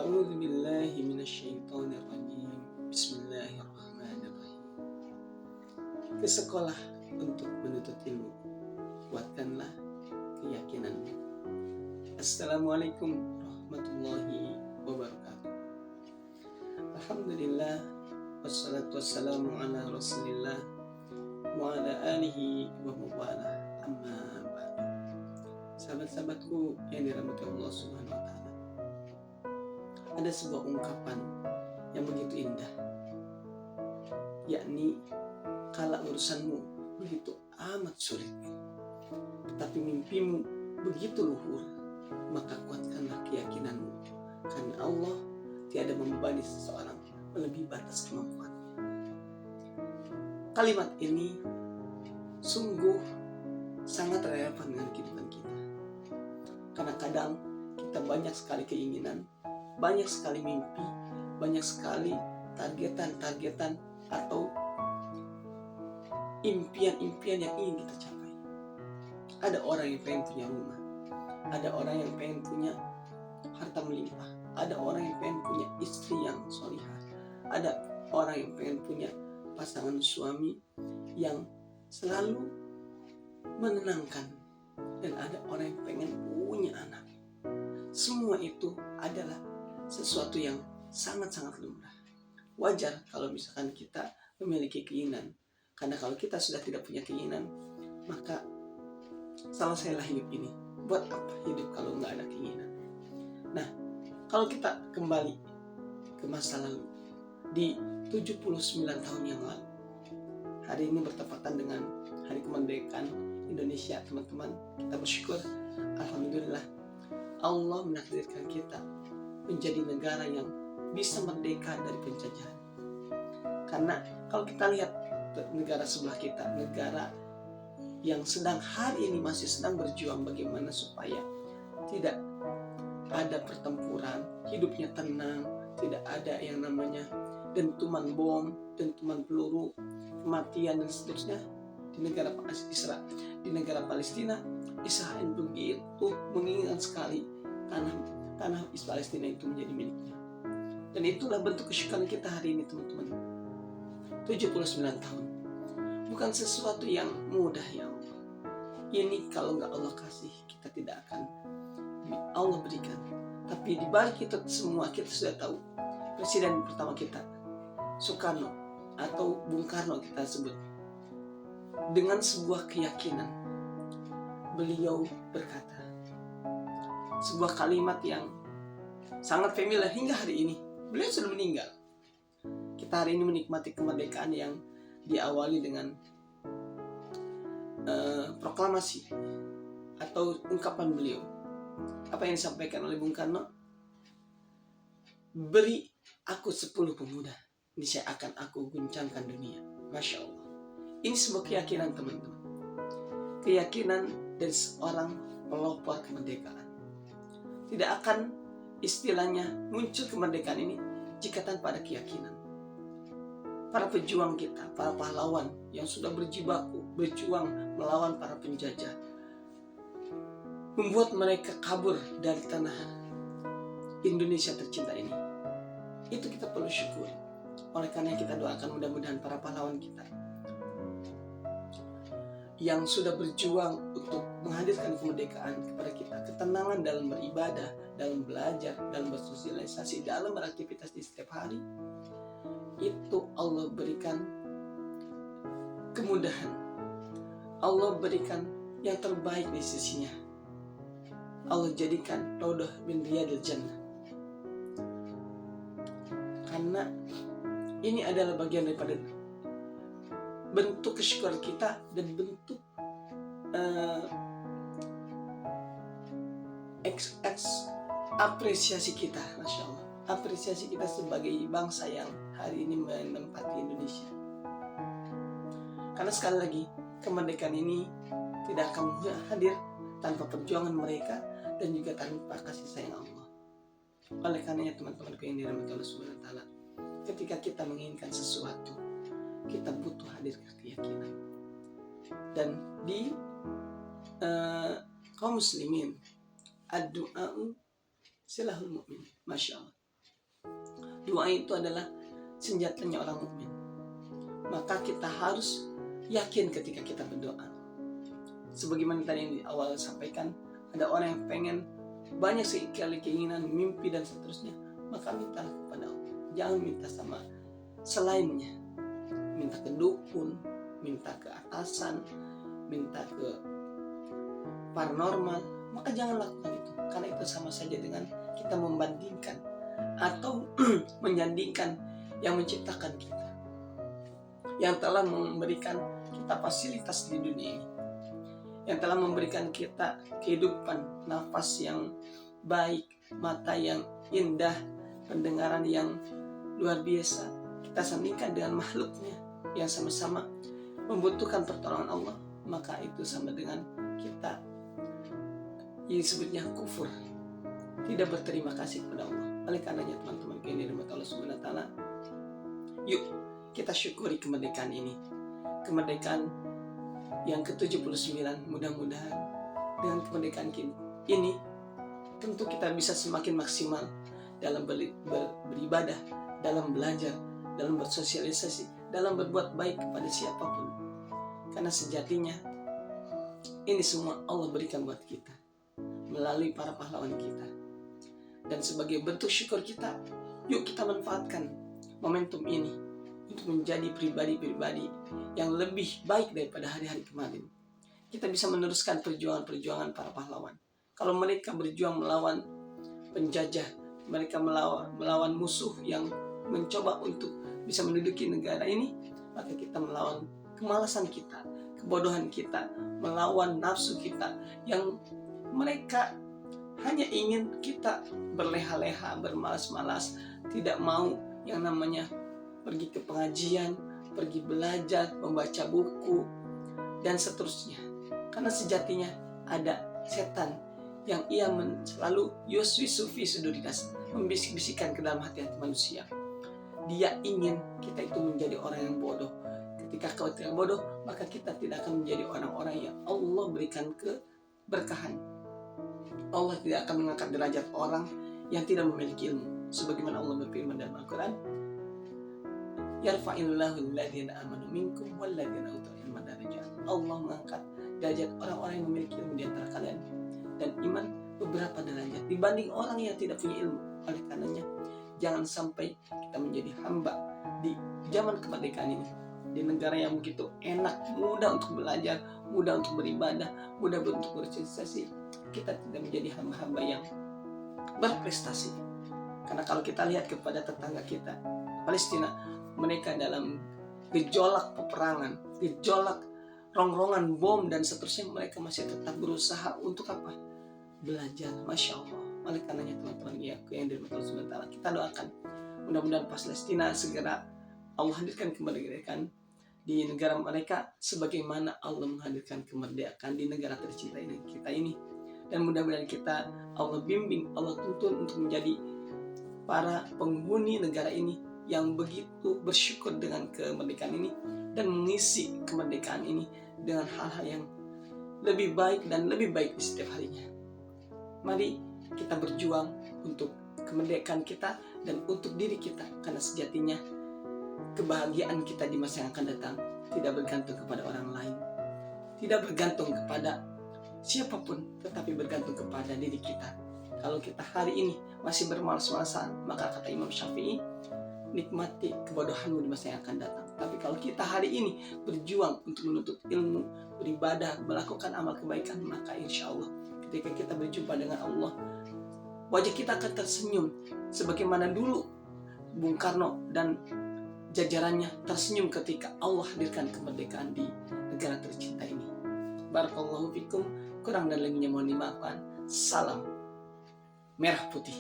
A'udzu billahi minasyaitonir rajim. Bismillahirrahmanirrahim. Ke sekolah untuk menuntut ilmu. Kuatkanlah keyakinanmu. Assalamualaikum warahmatullahi wabarakatuh. Alhamdulillah, wassalatu wassalamu ala rasulillah wa ala alihi wa mawalah, amma ba'du. Sahabat-sahabatku yang dirahmati Allah Subhanahu wa taala. Ada sebuah ungkapan yang begitu indah, yakni kala urusanmu begitu amat sulit, tetapi mimpimu begitu luhur, maka kuatkanlah keyakinanmu, karena Allah tiada membebani seseorang melebihi batas kemampuannya. Kalimat ini sungguh sangat relevan dengan kehidupan kita, karena kadang kita banyak sekali keinginan, banyak sekali mimpi, banyak sekali targetan atau impian-impian yang ingin kita capai. Ada orang yang pengen punya rumah, ada orang yang pengen punya harta melimpah, ada orang yang pengen punya istri yang solihah, ada orang yang pengen punya pasangan suami yang selalu menenangkan, dan ada orang yang pengen punya anak. Semua itu adalah sesuatu yang sangat-sangat lumrah. Wajar kalau misalkan kita memiliki keinginan, karena kalau kita sudah tidak punya keinginan, maka selesailah hidup ini. Buat apa hidup kalau nggak ada keinginan? Nah, kalau kita kembali ke masa lalu, di 79 tahun yang lalu, hari ini bertepatan dengan Hari Kemerdekaan Indonesia, teman-teman. Kita bersyukur, alhamdulillah, Allah menakdirkan kita menjadi negara yang bisa merdeka dari penjajahan. Karena kalau kita lihat negara sebelah kita, negara yang sedang hari ini masih sedang berjuang bagaimana supaya tidak ada pertempuran, hidupnya tenang, tidak ada yang namanya dentuman bom, dentuman peluru, kematian dan seterusnya. Di negara Israel, di negara Palestina, Israel begitu menginginkan sekali tanah Palestina itu menjadi miliknya. Dan itulah bentuk kesyukuran kita hari ini, teman-teman. 79 tahun bukan sesuatu yang mudah, ya Allah. Ini kalau nggak Allah kasih, kita tidak akan Allah berikan. Tapi di balik itu semua, kita sudah tahu presiden pertama kita, Soekarno atau Bung Karno kita sebut, dengan sebuah keyakinan beliau berkata sebuah kalimat yang sangat familiar hingga hari ini. Beliau sudah meninggal. Kita hari ini menikmati kemerdekaan yang diawali dengan proklamasi atau ungkapan beliau. Apa yang disampaikan oleh Bung Karno? Beri aku 10 pemuda, niscaya akan aku guncangkan dunia. Masya Allah. Ini sebuah keyakinan, teman-teman. Keyakinan dari seorang pelopor kemerdekaan. Tidak akan istilahnya muncul kemerdekaan ini jika tanpa ada keyakinan. Para pejuang kita, para pahlawan yang sudah berjibaku, berjuang melawan para penjajah, membuat mereka kabur dari tanah Indonesia tercinta ini. Itu kita perlu syukuri. Oleh karena kita doakan mudah-mudahan para pahlawan kita yang sudah berjuang untuk menghadirkan kemerdekaan kepada kita, ketenangan dalam beribadah, dalam belajar, dalam bersosialisasi, dalam beraktivitas di setiap hari, itu Allah berikan kemudahan, Allah berikan yang terbaik di sisinya. Allah jadikan Raudhah min Riyadil Jannah, karena ini adalah bagian daripada bentuk kesyukuran kita dan bentuk apresiasi kita, Masya Allah, apresiasi kita sebagai bangsa yang hari ini menempati Indonesia. Karena sekali lagi, kemerdekaan ini tidak akan hadir tanpa perjuangan mereka dan juga tanpa kasih sayang Allah. Oleh karenanya, teman-temanku yang dirahmati Allah Subhanahu wa taala, ketika kita menginginkan sesuatu, kita butuh hadir keyakinan. Dan di kaum muslimin, ad-du'a'u silahul mu'min. Masya Allah. Doa itu adalah senjatanya orang mukmin. Maka kita harus yakin ketika kita berdoa. Sebagaimana tadi yang di awal sampaikan, ada orang yang pengen banyak sekali keinginan, mimpi dan seterusnya, maka minta kepada Allah. Jangan minta sama selainnya. Minta ke dukun, minta ke atasan, minta ke paranormal, maka jangan lakukan itu. Karena itu sama saja dengan kita membandingkan atau menyandingkan yang menciptakan kita, yang telah memberikan kita fasilitas di dunia ini, yang telah memberikan kita kehidupan, nafas yang baik, mata yang indah, pendengaran yang luar biasa. Kita sandingkan dengan makhluknya yang sama-sama membutuhkan pertolongan Allah, maka itu sama dengan kita disebutnya kufur, tidak berterima kasih kepada Allah. Oleh karenanya teman-teman yang dirahmati Allah Subhanahu wa taala, yuk kita syukuri kemerdekaan ini, kemerdekaan yang ke-79. Mudah-mudahan dengan kemerdekaan ini tentu kita bisa semakin maksimal dalam beribadah, dalam belajar, dalam bersosialisasi, dalam berbuat baik kepada siapapun. Karena sejatinya ini semua Allah berikan buat kita melalui para pahlawan kita. Dan sebagai bentuk syukur kita, yuk kita manfaatkan momentum ini untuk menjadi pribadi-pribadi yang lebih baik daripada hari-hari kemarin. Kita bisa meneruskan perjuangan-perjuangan para pahlawan. Kalau mereka berjuang melawan penjajah, mereka melawan musuh yang mencoba untuk bisa menduduki negara ini, maka kita melawan kemalasan kita, kebodohan kita, melawan nafsu kita yang mereka hanya ingin kita berleha-leha, bermalas-malas, tidak mau yang namanya pergi ke pengajian, pergi belajar, membaca buku, dan seterusnya. Karena sejatinya ada setan yang ia selalu yuswisu fi sudurinas, membisik-bisikkan ke dalam hati-hati manusia. Dia ingin kita itu menjadi orang yang bodoh. Ketika kau tidak bodoh, maka kita tidak akan menjadi orang-orang yang Allah berikan keberkahan. Allah tidak akan mengangkat derajat orang yang tidak memiliki ilmu. Sebagaimana Allah berfirman dalam Al-Quran, yarfa'illahu alladhina amanu minkum walladhina utul ilma darajat. Allah mengangkat derajat orang-orang yang memiliki ilmu di antara kalian dan iman beberapa derajat dibanding orang yang tidak punya ilmu. Oleh karenanya, jangan sampai kita menjadi hamba di zaman kemerdekaan ini, di negara yang begitu enak, mudah untuk belajar, mudah untuk beribadah, mudah untuk bersosialisasi. Kita tidak menjadi hamba-hamba yang berprestasi. Karena kalau kita lihat kepada tetangga kita, Palestina, mereka dalam gejolak peperangan, gejolak rongrongan bom dan seterusnya, mereka masih tetap berusaha untuk apa? Belajar. Masya Allah. Oleh karenanya teman-teman yang dirahmati Allah Subhanahu wa taala, kita doakan mudah-mudahan Palestina segera Allah hadirkan kemerdekaan di negara mereka sebagaimana Allah menghadirkan kemerdekaan di negara tercinta ini, kita ini. Dan mudah-mudahan kita Allah bimbing, Allah tuntun untuk menjadi para penghuni negara ini yang begitu bersyukur dengan kemerdekaan ini dan mengisi kemerdekaan ini dengan hal-hal yang lebih baik dan lebih baik di setiap harinya. Mari kita berjuang untuk kemerdekaan kita dan untuk diri kita, karena sejatinya kebahagiaan kita di masa yang akan datang tidak bergantung kepada orang lain, tidak bergantung kepada siapapun, tetapi bergantung kepada diri kita. Kalau kita hari ini masih bermalas-malasan, maka kata Imam Syafi'i, nikmati kebodohanmu di masa yang akan datang. Tapi kalau kita hari ini berjuang untuk menuntut ilmu, beribadah, melakukan amal kebaikan, maka insya Allah ketika kita berjumpa dengan Allah, wajah kita akan tersenyum sebagaimana dulu Bung Karno dan jajarannya tersenyum ketika Allah hadirkan kemerdekaan di negara tercinta ini. Barakallahu fikum. Kurang dan lebihnya mohon dimaafkan. Salam merah putih.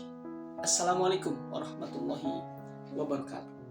Assalamualaikum warahmatullahi wabarakatuh.